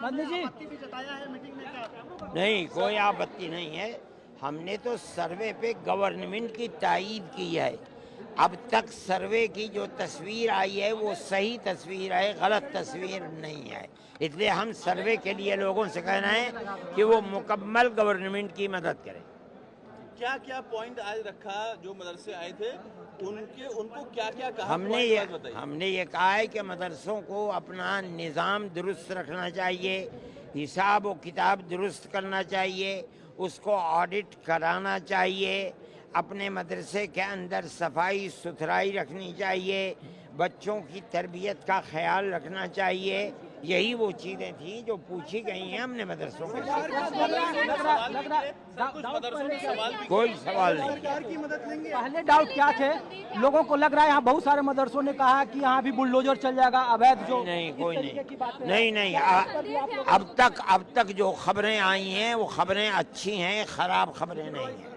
मंत्री जी भी जताया है मीटिंग में क्या? नहीं, कोई आपत्ति नहीं है। हमने तो सर्वे पे गवर्नमेंट की तायीद की है। अब तक सर्वे की जो तस्वीर आई है वो सही तस्वीर है, गलत तस्वीर नहीं है। इसलिए हम सर्वे के लिए लोगों से कहना है कि वो मुकम्मल गवर्नमेंट की मदद करें। क्या क्या पॉइंट आज रखा? जो मदरसे आए थे उनको क्या क्या कहा? हमने ये कहा है कि मदरसों को अपना निज़ाम दुरुस्त रखना चाहिए, हिसाब व किताब दुरुस्त करना चाहिए, उसको ऑडिट कराना चाहिए, अपने मदरसे के अंदर सफाई सुथराई रखनी चाहिए, बच्चों की तरबियत का ख्याल रखना चाहिए। यही वो चीज़ें थी जो पूछी गई हैं हमने मदरसों के। कोई सवाल नहीं। पहले डाउट क्या थे लोगों को? लग रहा है यहाँ बहुत सारे मदरसों ने कहा कि यहाँ भी बुलडोजर चल जाएगा, अवैध जो नहीं, कोई नहीं। अब तक जो खबरें आई हैं वो खबरें अच्छी हैं, खराब खबरें नहीं हैं।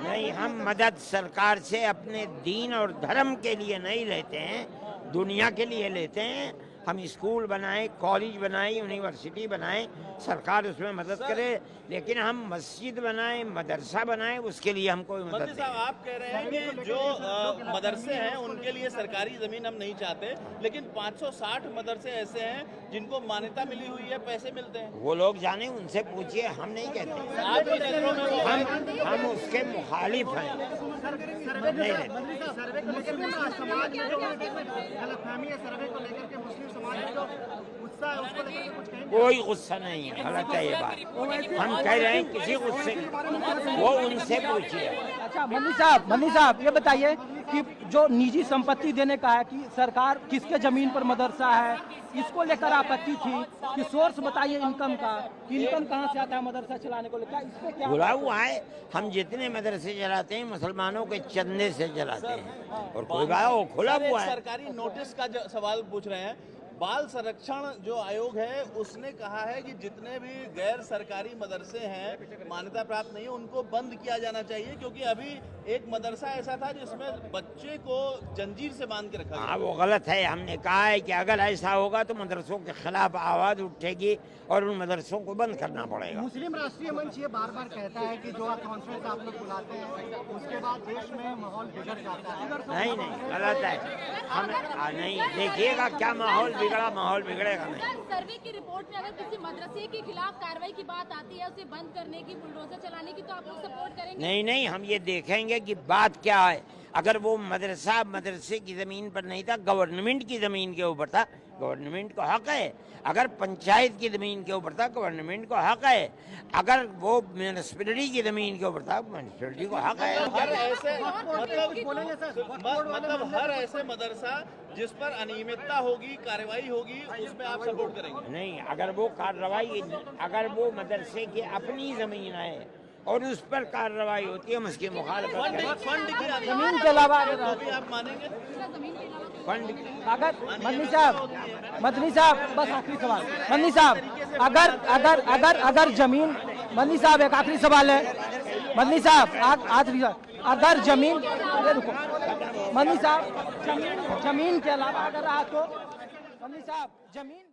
नहीं, हम मदद सरकार से अपने दीन और धर्म के लिए नहीं लेते हैं, दुनिया के लिए लेते हैं। हम स्कूल बनाएं, कॉलेज बनाएं, यूनिवर्सिटी बनाएं, सरकार उसमें मदद करे, लेकिन हम मस्जिद बनाएं, मदरसा बनाएं, उसके लिए हम कोई मदद नहीं। आप कह रहे हैं कि जो मदरसे हैं उनके लिए सरकारी जमीन हम नहीं चाहते, लेकिन 560 मदरसे ऐसे हैं जिनको मान्यता मिली हुई है, पैसे मिलते हैं। वो लोग जाने, उनसे पूछिए, हम नहीं कहते। हम उसके मुखालिफ हैं। कोई गुस्सा नहीं है, गलत है ये बात। हम कह रहे हैं किसी गुस्से, वो उनसे पूछिए। अच्छा मंत्री साहब ये बताइए कि जो निजी संपत्ति देने का है कि सरकार किसके जमीन पर मदरसा है, इसको लेकर आपत्ति थी कि सोर्स बताइए इनकम का, इनकम कहाँ से आता है मदरसा चलाने को लेकर, इसमें क्या खुला हुआ है? हम जितने मदरसे चलाते हैं मुसलमानों के चंदे से चलाते हैं, और कोई बात वो खुला हुआ है। सरकारी नोटिस का सवाल पूछ रहे हैं। बाल संरक्षण जो आयोग है उसने कहा है कि जितने भी गैर सरकारी मदरसे हैं, मान्यता प्राप्त नहीं है, उनको बंद किया जाना चाहिए, क्योंकि अभी एक मदरसा ऐसा था जिसमें बच्चे को जंजीर से बांध के रखा। हाँ, वो गलत है। हमने कहा है कि अगर ऐसा होगा तो मदरसों के खिलाफ आवाज उठेगी और उन मदरसों को बंद करना पड़ेगा। मुस्लिम राष्ट्रीय मंच ये बार बार कहता है कि जो कॉन्फ्रेंस आप लोग बुलाते हैं उसके बाद देश में माहौल बिगड़ जाता है। नहीं, गलत है। हम नहीं, देखिएगा क्या माहौल बिगड़ेगा नहीं। सर्वे की रिपोर्ट में अगर किसी मदरसे के खिलाफ कार्रवाई की बात आती है, उसे बंद करने की, बुलडोजर चलाने की, तो आप लोग सपोर्ट करेंगे? नहीं, हम ये देखेंगे कि बात क्या है। अगर वो मदरसे की जमीन पर नहीं था, गवर्नमेंट की जमीन के ऊपर था, गवर्नमेंट को हक है। अगर पंचायत की जमीन के ऊपर था, गवर्नमेंट को हक है। अगर वो म्यूनिसिपैलिटी की जमीन के ऊपर था, म्यूनिसिपैलिटी को हक है। मतलब हर ऐसे मदरसा जिस पर अनियमितता होगी, कार्रवाई होगी, उसमें आप सपोर्ट करेंगे? नहीं, अगर वो मदरसे की अपनी जमीन है और उस पर कार्रवाई होती है, हम उसकी मुखालफत। जमीन के अलावा आप मानेंगे? फंड अगर मंत्री साहब बस आखिरी सवाल, मंत्री साहब अगर जमीन, मंत्री साहब एक आखिरी सवाल है, मंत्री साहब आखिरी, अगर जमीन, रुको मंत्री साहब, जमीन के अलावा अगर रहा तो मंत्री साहब जमीन